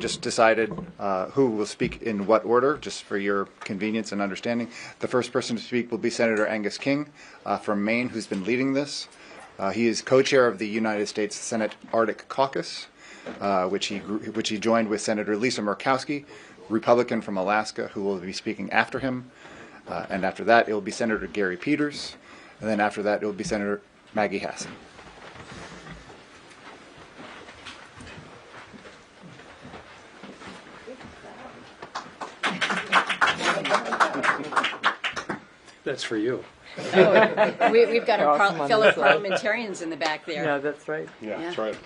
just decided who will speak in what order, just for your convenience and understanding. The first person to speak will be Senator Angus King from Maine, who's been leading this. He is co-chair of the United States Senate Arctic Caucus, which he joined with Senator Lisa Murkowski, Republican from Alaska, who will be speaking after him. And after that, it will be Senator Gary Peters. And then after that, it will be Senator Maggie Hassan. That's for you. Oh, we've got our fellow parliamentarians in the back there. Yeah, that's right. Yeah, that's right.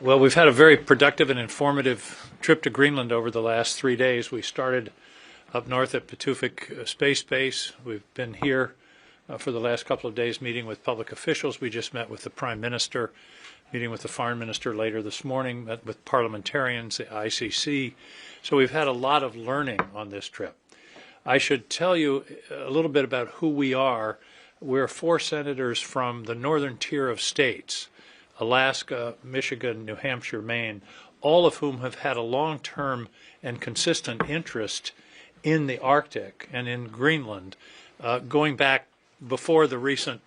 Well, we've had a very productive and informative trip to Greenland over the last 3 days. We started up north at Pituffik Space Base. We've been here for the last couple of days meeting with public officials. We just met with the Prime Minister, meeting with the Foreign Minister later this morning, met with parliamentarians, the ICC. So we've had a lot of learning on this trip. I should tell you a little bit about who we are. We're 4 senators from the northern tier of states, Alaska, Michigan, New Hampshire, Maine, all of whom have had a long-term and consistent interest in the Arctic and in Greenland, going back before the recent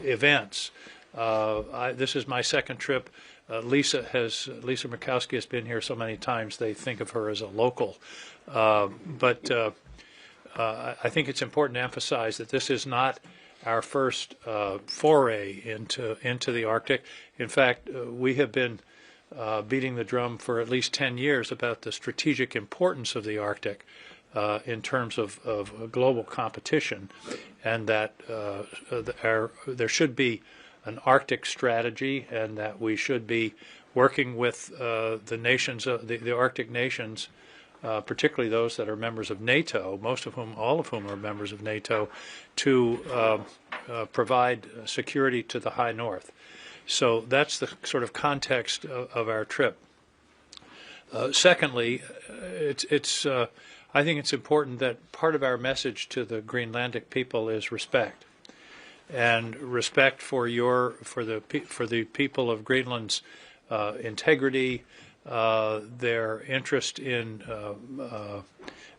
events. This is my second trip. Lisa Murkowski has been here so many times they think of her as a local. But I think it's important to emphasize that this is not our first foray into the Arctic. In fact, we have been beating the drum for at least 10 years about the strategic importance of the Arctic in terms of global competition, and that there should be an Arctic strategy, and that we should be working with the nations, the Arctic nations, particularly those that are members of NATO, all of whom are members of NATO, to provide security to the high north. So that's the sort of context of our trip. Secondly, I think it's important that part of our message to the Greenlandic people is respect, and respect for the people of Greenland's integrity, their interest in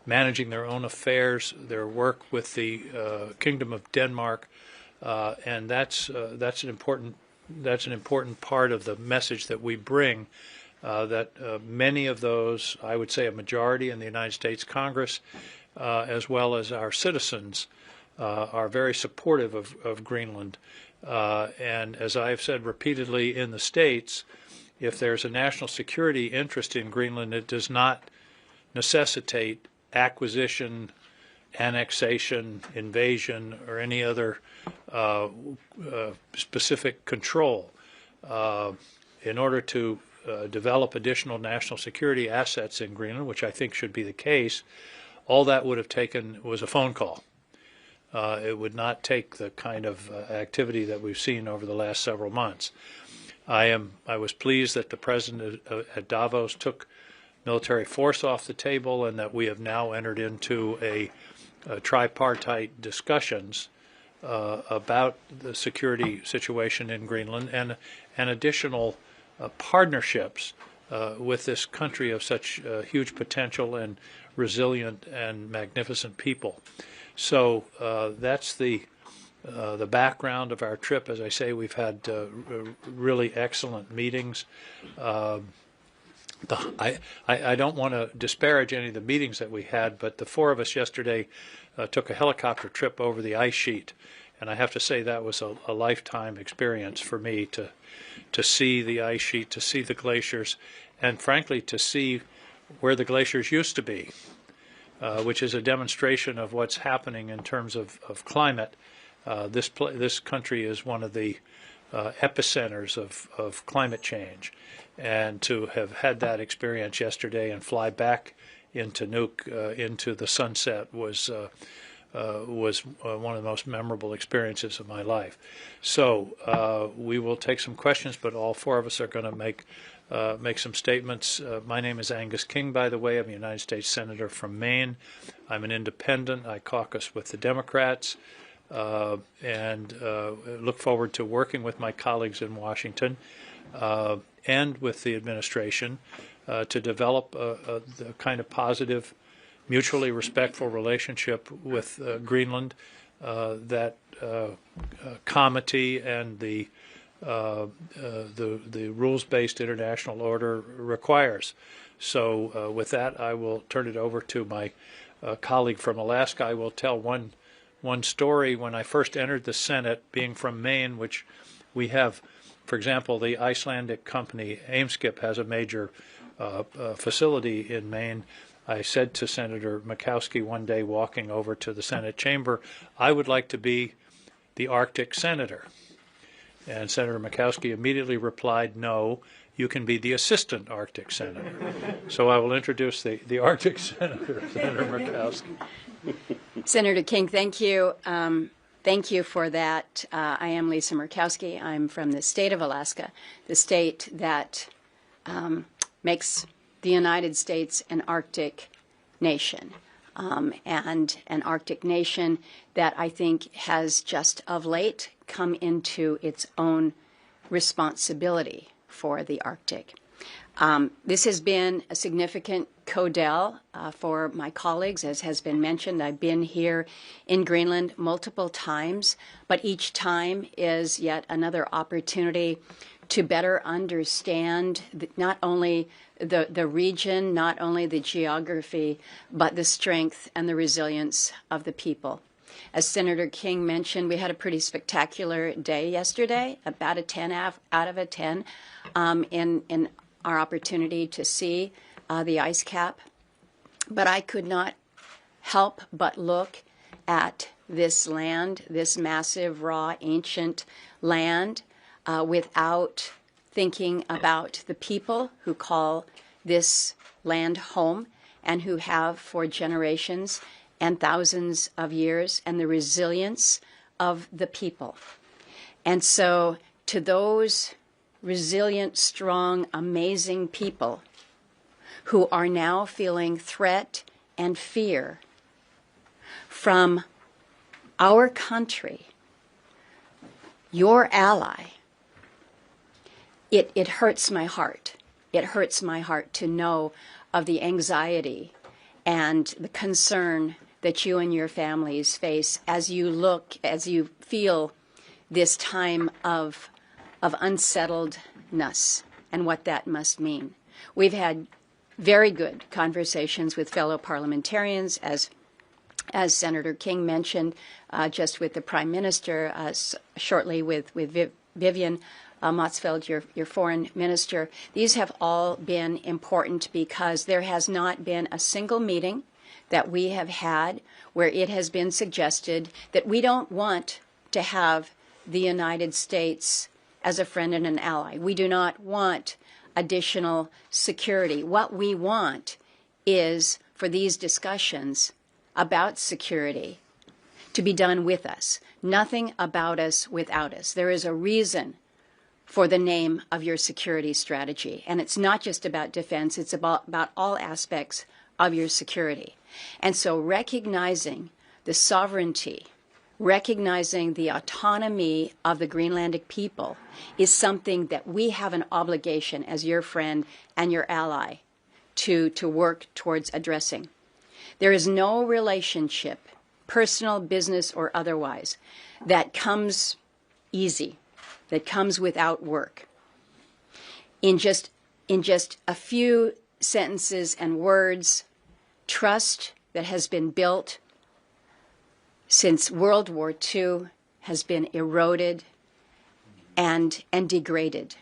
managing their own affairs, their work with the Kingdom of Denmark, and that's an important part of the message that we bring. That many of those, I would say a majority in the United States Congress, as well as our citizens, are very supportive of Greenland. And as I have said repeatedly in the States, if there's a national security interest in Greenland, it does not necessitate acquisition, annexation, invasion, or any other specific control. In order to develop additional national security assets in Greenland, which I think should be the case, all that would have taken was a phone call. It would not take the kind of activity that we've seen over the last several months. I was pleased that the president at Davos took military force off the table, and that we have now entered into a tripartite discussions about the security situation in Greenland and additional partnerships with this country of such huge potential and resilient and magnificent people. So that's the background of our trip. As I say, we've had really excellent meetings. I don't want to disparage any of the meetings that we had, but the 4 of us yesterday took a helicopter trip over the ice sheet, and I have to say that was a lifetime experience for me to see the ice sheet, to see the glaciers, and frankly to see where the glaciers used to be, which is a demonstration of what's happening in terms of climate. This country is one of the epicenters of climate change, and to have had that experience yesterday and fly back into Nuuk into the sunset was one of the most memorable experiences of my life. So we will take some questions, but all 4 of us are going to make some statements. My name is Angus King, by the way. I'm a United States Senator from Maine. I'm an independent. I caucus with the Democrats. and look forward to working with my colleagues in Washington and with the administration to develop the kind of positive, mutually respectful relationship with Greenland that comity and the rules-based international order requires. So with that, I will turn it over to my colleague from Alaska. I will tell one story. When I first entered the Senate, being from Maine, which we have, for example, the Icelandic company Eimskip has a major facility in Maine. I said to Senator Murkowski one day walking over to the Senate chamber, I would like to be the Arctic senator. And Senator Murkowski immediately replied, no, you can be the assistant Arctic senator. So I will introduce the Arctic senator, Senator Murkowski. Senator King, thank you. Thank you for that. I am Lisa Murkowski. I'm from the state of Alaska, the state that makes the United States an Arctic nation, and an Arctic nation that I think has just of late come into its own responsibility for the Arctic. This has been a significant CODEL for my colleagues. As has been mentioned, I've been here in Greenland multiple times, but each time is yet another opportunity to better understand not only the region, not only the geography, but the strength and the resilience of the people. As Senator King mentioned, we had a pretty spectacular day yesterday, about a 10 out of a 10 in our opportunity to see the ice cap. But I could not help but look at this land, this massive, raw, ancient land, without thinking about the people who call this land home and who have for generations and thousands of years, and the resilience of the people. And so to those resilient, strong, amazing people who are now feeling threat and fear from our country, your ally, it hurts my heart. It hurts my heart to know of the anxiety and the concern that you and your families face as you feel this time of unsettledness and what that must mean. We've had very good conversations with fellow parliamentarians, as Senator King mentioned, just with the Prime Minister, shortly with Vivian Motzfeldt, your foreign minister. These have all been important because there has not been a single meeting that we have had where it has been suggested that we don't want to have the United States as a friend and an ally. We do not want additional security. What we want is for these discussions about security to be done with us. Nothing about us without us. There is a reason for the name of your security strategy. And it's not just about defense, it's about all aspects of your security. And so recognizing the sovereignty, recognizing the autonomy of the Greenlandic people is something that we have an obligation as your friend and your ally to work towards addressing. There is no relationship, personal, business, or otherwise, that comes easy, that comes without work. In just a few sentences and words, trust that has been built since World War II has been eroded and degraded.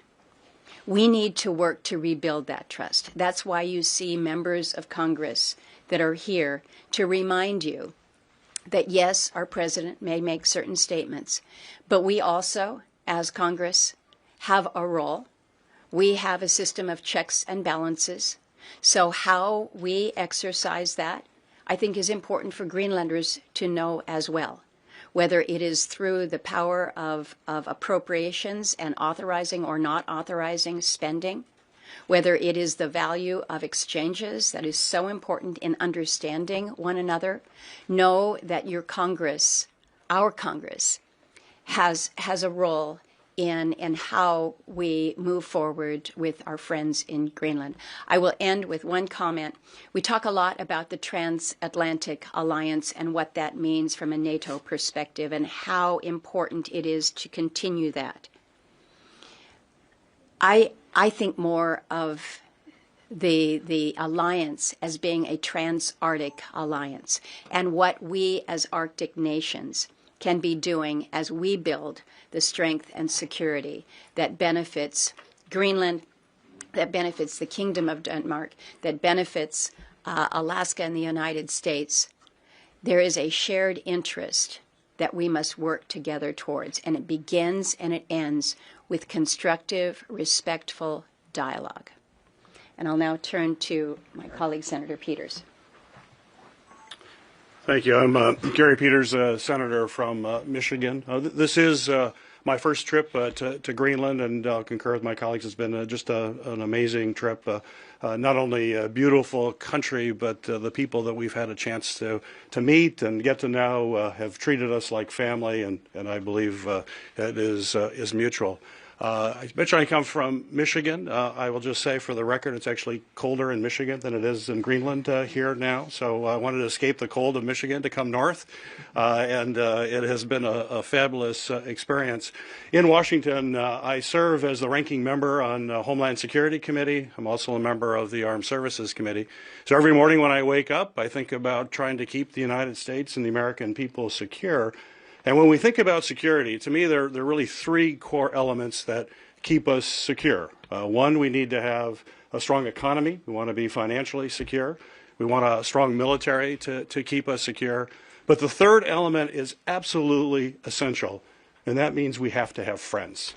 We need to work to rebuild that trust. That's why you see members of Congress that are here to remind you that, yes, our president may make certain statements, but we also, as Congress, have a role. We have a system of checks and balances. So how we exercise that, I think, is important for Greenlanders to know as well, whether it is through the power of appropriations and authorizing or not authorizing spending, whether it is the value of exchanges that is so important in understanding one another. Know that your Congress our Congress has a role in how we move forward with our friends in Greenland. I will end with one comment. We talk a lot about the transatlantic alliance and what that means from a NATO perspective and how important it is to continue that. I think more of the alliance as being a trans-Arctic alliance and what we as Arctic nations can be doing as we build the strength and security that benefits Greenland, that benefits the Kingdom of Denmark, that benefits Alaska and the United States. There is a shared interest that we must work together towards, and it begins and it ends with constructive, respectful dialogue. And I'll now turn to my colleague, Senator Peters. Thank you. I'm Gary Peters, Senator from Michigan. This is my first trip to Greenland, and I'll concur with my colleagues. It's been just an amazing trip. Not only a beautiful country, but the people that we've had a chance to meet and get to know have treated us like family, and I believe it is mutual. I mentioned I come from Michigan. I will just say for the record, it's actually colder in Michigan than it is in Greenland here now. So I wanted to escape the cold of Michigan to come north, and it has been a fabulous experience. In Washington, I serve as the ranking member on the Homeland Security Committee. I'm also a member of the Armed Services Committee. So every morning when I wake up, I think about trying to keep the United States and the American people secure. And when we think about security, to me, there are really three core elements that keep us secure. One, we need to have a strong economy. We want to be financially secure. We want a strong military to keep us secure. But the third element is absolutely essential, and that means we have to have friends.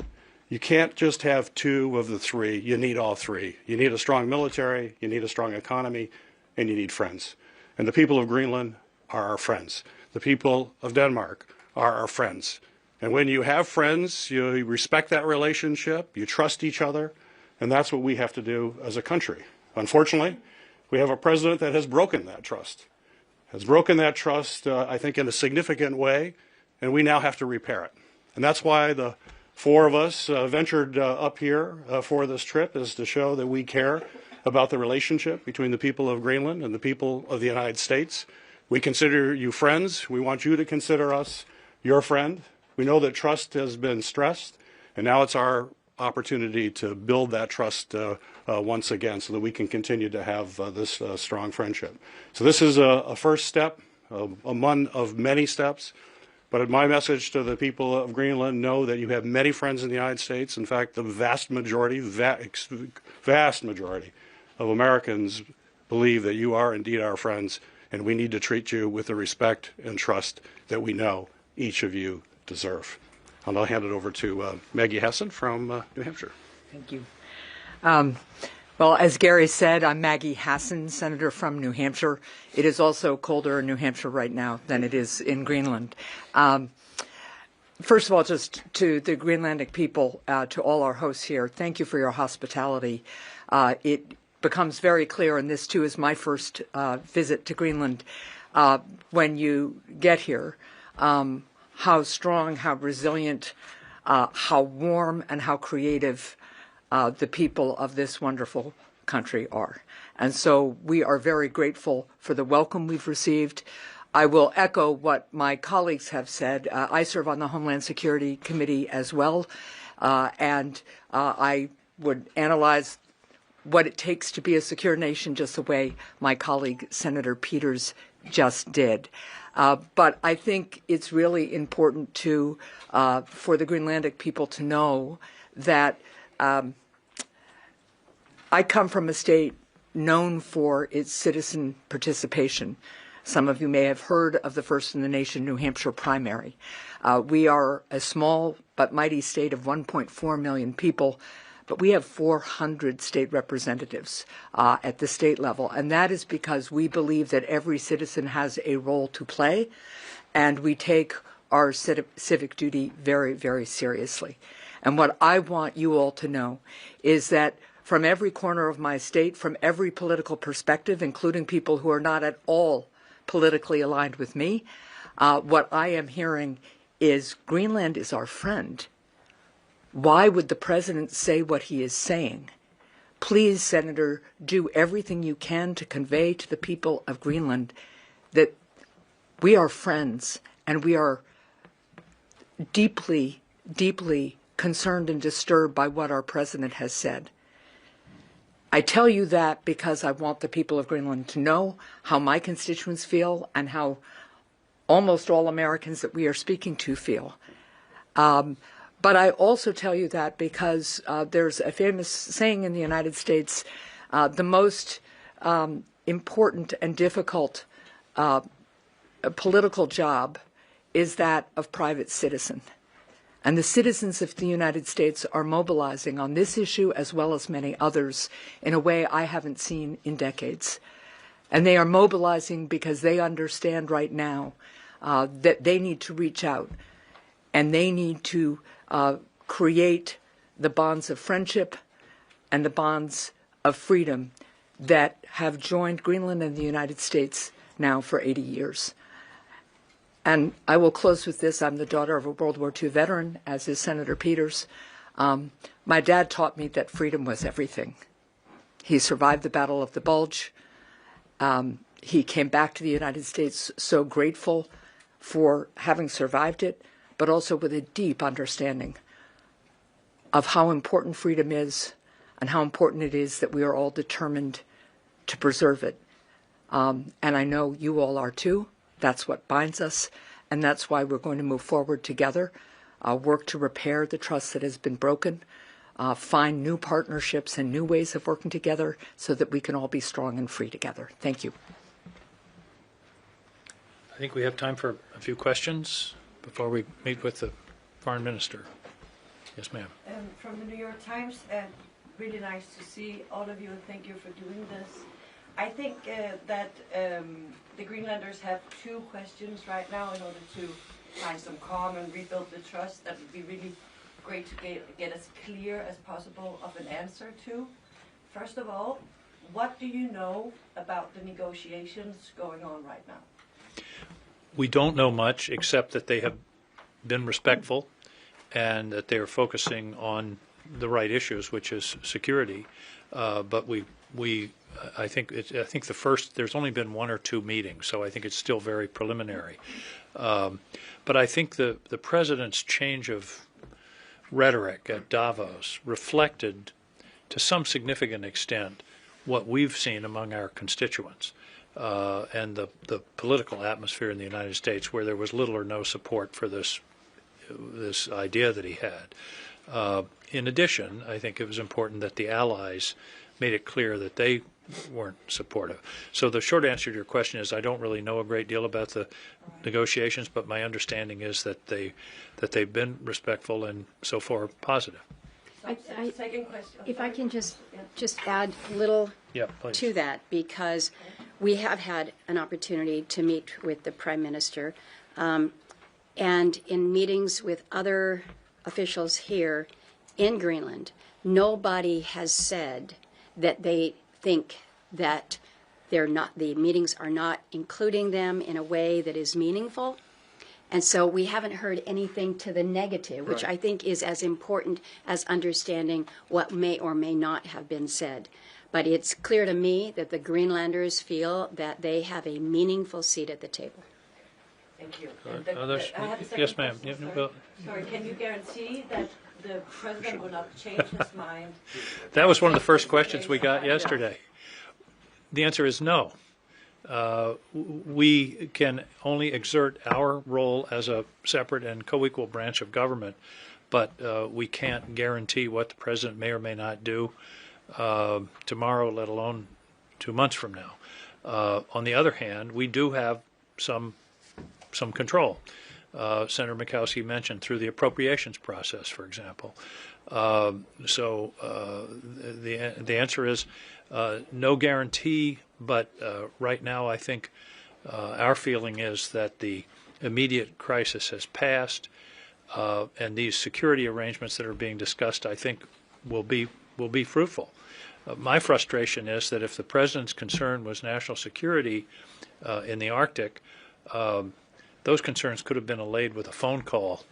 You can't just have two of the three. You need all three. You need a strong military, you need a strong economy, and you need friends. And the people of Greenland are our friends. The people of Denmark are our friends. And when you have friends, you respect that relationship, you trust each other, and that's what we have to do as a country. Unfortunately, we have a president that has broken that trust. I think, in a significant way, and we now have to repair it. And that's why the four of us ventured up here for this trip, is to show that we care about the relationship between the people of Greenland and the people of the United States. We consider you friends. We want you to consider us your friend. We know that trust has been stressed, and now it's our opportunity to build that trust once again so that we can continue to have this strong friendship. So this is a first step, one of many steps. But my message to the people of Greenland: know that you have many friends in the United States. In fact, the vast majority of Americans believe that you are indeed our friends, and we need to treat you with the respect and trust that we know each of you deserve. I'll now hand it over to Maggie Hassan from New Hampshire. Thank you. Well, as Gary said, I'm Maggie Hassan, Senator from New Hampshire. It is also colder in New Hampshire right now than it is in Greenland. First of all, just to the Greenlandic people, to all our hosts here, thank you for your hospitality. It becomes very clear, and this too is my first visit to Greenland, when you get here, how strong, how resilient, how warm, and how creative the people of this wonderful country are. And so we are very grateful for the welcome we've received. I will echo what my colleagues have said. I serve on the Homeland Security Committee as well, and I would analyze what it takes to be a secure nation just the way my colleague Senator Peters just did. But I think it's really important for the Greenlandic people to know that I come from a state known for its citizen participation. Some of you may have heard of the first in the nation New Hampshire primary. We are a small but mighty state of 1.4 million people, but we have 400 state representatives at the state level, and that is because we believe that every citizen has a role to play, and we take our civic duty very, very seriously. And what I want you all to know is that from every corner of my state, from every political perspective, including people who are not at all politically aligned with me, What I am hearing is Greenland is our friend. Why would the president say what he is saying? Please, Senator, do everything you can to convey to the people of Greenland that we are friends and we are deeply, deeply concerned and disturbed by what our president has said. I tell you that because I want the people of Greenland to know how my constituents feel and how almost all Americans that we are speaking to feel. But I also tell you that because there's a famous saying in the United States, the most important and difficult political job is that of private citizen. And the citizens of the United States are mobilizing on this issue as well as many others in a way I haven't seen in decades. And they are mobilizing because they understand right now that they need to reach out and they need to create the bonds of friendship and the bonds of freedom that have joined Greenland and the United States now for 80 years. And I will close with this. I'm the daughter of a World War II veteran, as is Senator Peters. My dad taught me that freedom was everything. He survived the Battle of the Bulge. He came back to the United States so grateful for having survived it, but also with a deep understanding of how important freedom is and how important it is that we are all determined to preserve it. And I know you all are too. That's what binds us, and that's why we're going to move forward together, work to repair the trust that has been broken, find new partnerships and new ways of working together so that we can all be strong and free together. Thank you. I think we have time for a few questions before we meet with the Foreign Minister. Yes, ma'am. From the New York Times, really nice to see all of you, and thank you for doing this. I think that the Greenlanders have two questions right now in order to find some calm and rebuild the trust. That would be really great to get as clear as possible of an answer to. First of all, what do you know about the negotiations going on right now? We don't know much except that they have been respectful and that they are focusing on the right issues, which is security. But I think there's only been one or two meetings, so I think it's still very preliminary. But I think the president's change of rhetoric at Davos reflected to some significant extent what we've seen among our constituents and the political atmosphere in the United States, where there was little or no support for this idea that he had. In addition, I think it was important that the allies made it clear that they weren't supportive. So the short answer to your question is I don't really know a great deal about the negotiations, but my understanding is that they've been respectful and so far positive. Second question. If I can just add a little to that, because we have had an opportunity to meet with the Prime Minister, and in meetings with other officials here in Greenland, nobody has said that they think that the meetings are not including them in a way that is meaningful. And so we haven't heard anything to the negative, which I think is as important as understanding what may or may not have been said. But it's clear to me that the Greenlanders feel that they have a meaningful seat at the table. Thank you. Yes, ma'am. Sorry, can you guarantee that the president will not change his mind? That was one of the first questions we got yesterday. The answer is no. We can only exert our role as a separate and co-equal branch of government, but we can't guarantee what the president may or may not do tomorrow, let alone 2 months from now. On the other hand, we do have some control. Senator Murkowski mentioned through the appropriations process, for example. So the answer is no guarantee, but right now I think our feeling is that the immediate crisis has passed, and these security arrangements that are being discussed, I think, will be fruitful. My frustration is that if the president's concern was national security in the Arctic, those concerns could have been allayed with a phone call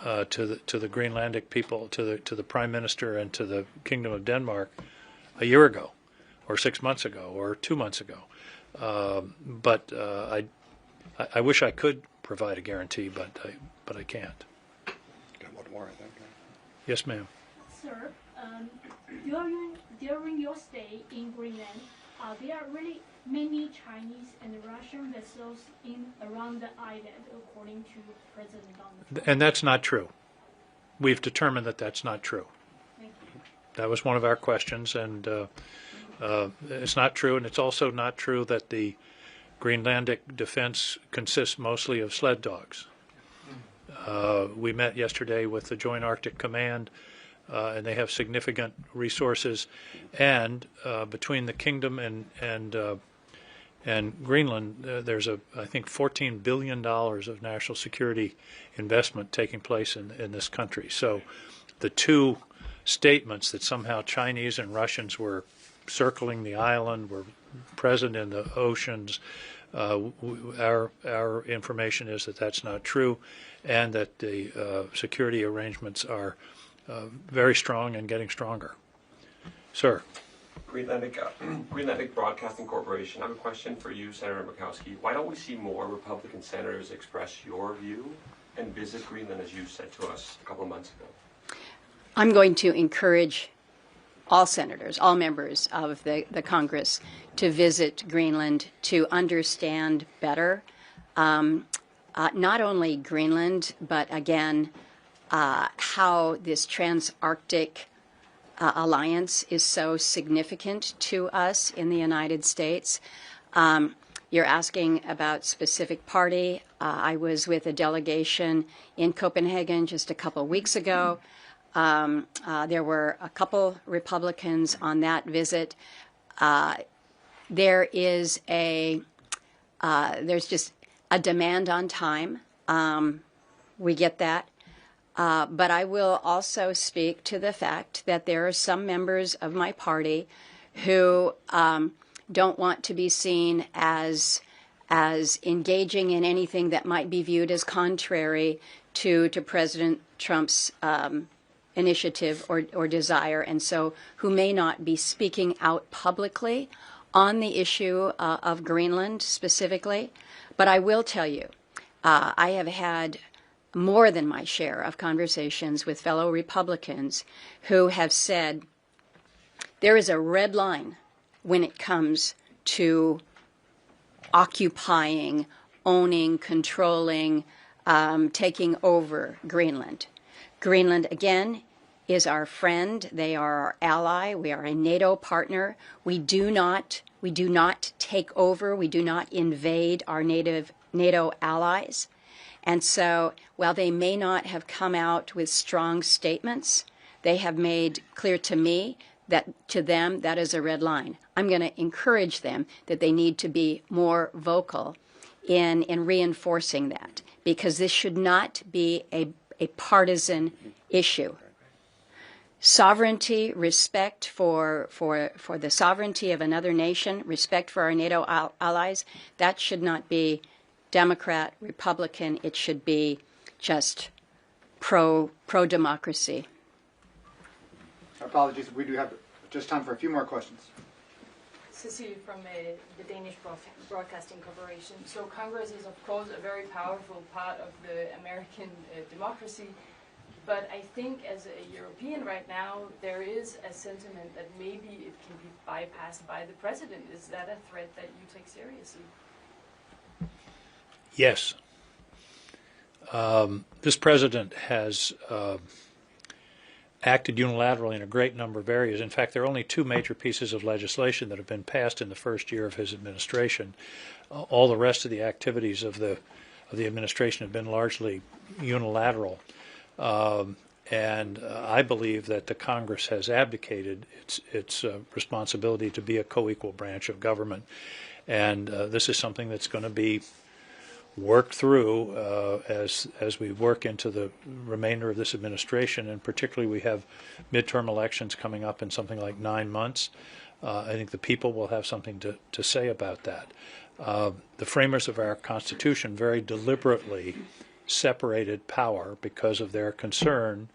to the Greenlandic people, to the Prime Minister and to the Kingdom of Denmark a year ago, or 6 months ago, or 2 months ago. But I wish I could provide a guarantee, but I can't. Got one more, I think. Yes, ma'am. Sir, during your stay in Greenland, there are really many Chinese and Russian vessels around the island, according to President Donald Trump. And that's not true. We've determined that that's not true. Thank you. That was one of our questions, and it's not true. And it's also not true that the Greenlandic defense consists mostly of sled dogs. We met yesterday with the Joint Arctic Command, and they have significant resources. And between the Kingdom and Greenland, there's I think $14 billion of national security investment taking place in this country. So the two statements that somehow Chinese and Russians were circling the island, were present in the oceans, our information is that that's not true, and that the security arrangements are very strong and getting stronger. Sir. Greenlandic Broadcasting Corporation. I have a question for you, Senator Murkowski. Why don't we see more Republican senators express your view and visit Greenland, as you said to us a couple of months ago? I'm going to encourage all senators, all members of the Congress to visit Greenland to understand better not only Greenland, but again, how this trans-Arctic alliance is so significant to us in the United States. You're asking about specific party. I was with a delegation in Copenhagen just a couple of weeks ago. There were a couple Republicans on that visit. There is there's just a demand on time. We get that. But I will also speak to the fact that there are some members of my party who don't want to be seen as engaging in anything that might be viewed as contrary to President Trump's initiative or desire, and so who may not be speaking out publicly on the issue of Greenland specifically. But I will tell you, I have had more than my share of conversations with fellow Republicans who have said there is a red line when it comes to occupying, owning, controlling, taking over Greenland. Greenland, again, is our friend. They are our ally. We are a NATO partner. We do not take over. We do not invade our NATO allies. And so, while they may not have come out with strong statements, they have made clear to me that to them that is a red line. I'm going to encourage them that they need to be more vocal in reinforcing that, because this should not be a partisan issue. Sovereignty, respect for the sovereignty of another nation, respect for our NATO allies, that should not be Democrat, Republican. It should be just pro-democracy. Apologies, we do have just time for a few more questions. Cecily from the Danish Broadcasting Corporation. So Congress is, of course, a very powerful part of the American democracy. But I think as a European right now, there is a sentiment that maybe it can be bypassed by the president. Is that a threat that you take seriously? Yes. This president has acted unilaterally in a great number of areas. In fact, there are only two major pieces of legislation that have been passed in the first year of his administration. All the rest of the activities of the administration have been largely unilateral. And I believe that the Congress has abdicated its responsibility to be a co-equal branch of government. And this is something that's going to be worked through as we work into the remainder of this administration, and particularly we have midterm elections coming up in something like 9 months. I think the people will have something to say about that. The framers of our Constitution very deliberately separated power because of their concern,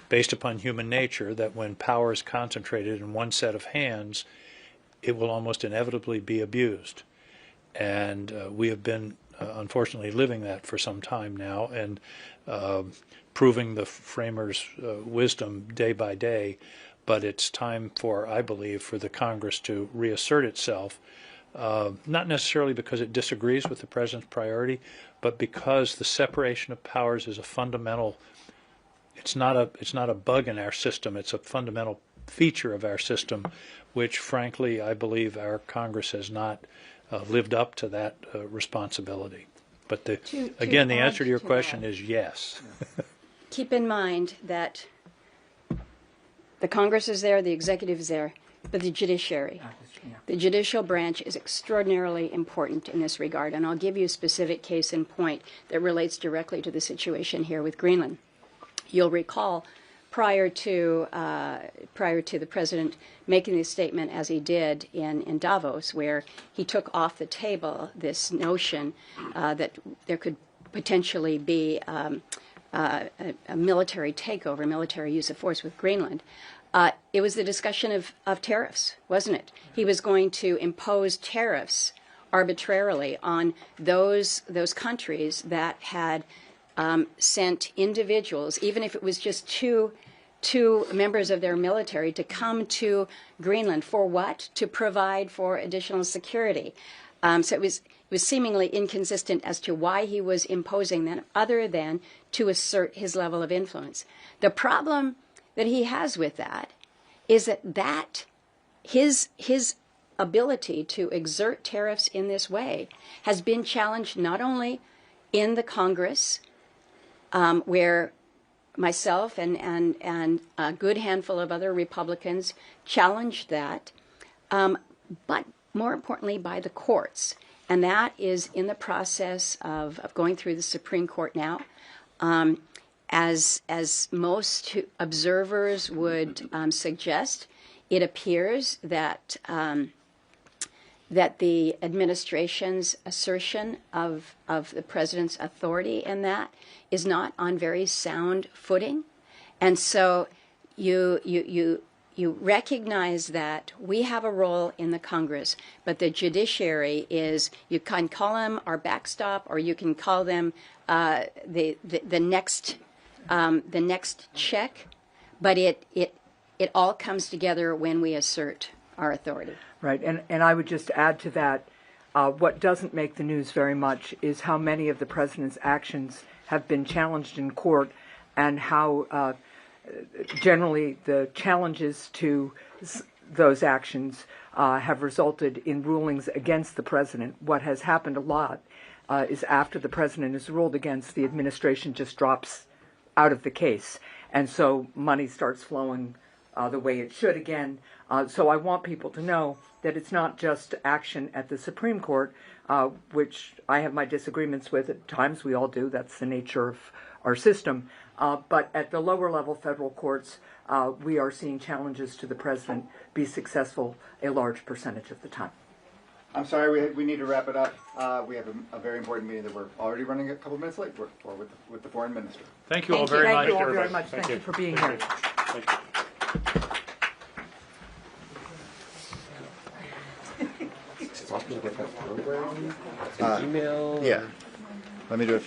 based upon human nature, that when power is concentrated in one set of hands, it will almost inevitably be abused. And we have been, unfortunately, living that for some time now, and proving the framers' wisdom day by day. But it's time for, I believe, for the Congress to reassert itself, not necessarily because it disagrees with the President's priority, but because the separation of powers is a fundamental, it's not a bug in our system, it's a fundamental feature of our system, which, frankly, I believe our Congress has not lived up to that responsibility. But again, the answer to your question is yes. Keep in mind that the Congress is there, the executive is there, but the judiciary, the judicial branch is extraordinarily important in this regard. And I'll give you a specific case in point that relates directly to the situation here with Greenland. You'll recall prior to the President making the statement as he did in Davos, where he took off the table this notion that there could potentially be a military takeover, military use of force with Greenland. It was the discussion of tariffs, wasn't it? He was going to impose tariffs arbitrarily on those countries that had sent individuals, even if it was just two members of their military, to come to Greenland for what? To provide for additional security. So it was seemingly inconsistent as to why he was imposing them, other than to assert his level of influence. The problem that he has with that is that his ability to exert tariffs in this way has been challenged not only in the Congress, where myself and a good handful of other Republicans challenged that, but more importantly by the courts. And that is in the process of going through the Supreme Court now. As most observers would suggest, it appears that the administration's assertion of the President's authority in that is not on very sound footing. And so you recognize that we have a role in the Congress, but the judiciary is, you can call them our backstop, or you can call them the next check, but it all comes together when we assert our authority. Right, and I would just add to that, what doesn't make the news very much is how many of the President's actions have been challenged in court, and how generally the challenges to those actions have resulted in rulings against the President. What has happened a lot is after the President is ruled against, the administration just drops out of the case, and so money starts flowing the way it should again. So I want people to know that it's not just action at the Supreme Court, which I have my disagreements with at times. We all do. That's the nature of our system. But at the lower level federal courts, we are seeing challenges to the President be successful a large percentage of the time. I'm sorry, we need to wrap it up. We have a very important meeting that we're already running a couple minutes late for with the Foreign Minister. Thank you all very much. Thank you all very much. Thank you for being here. Thank you. Email? Yeah. Let me do it.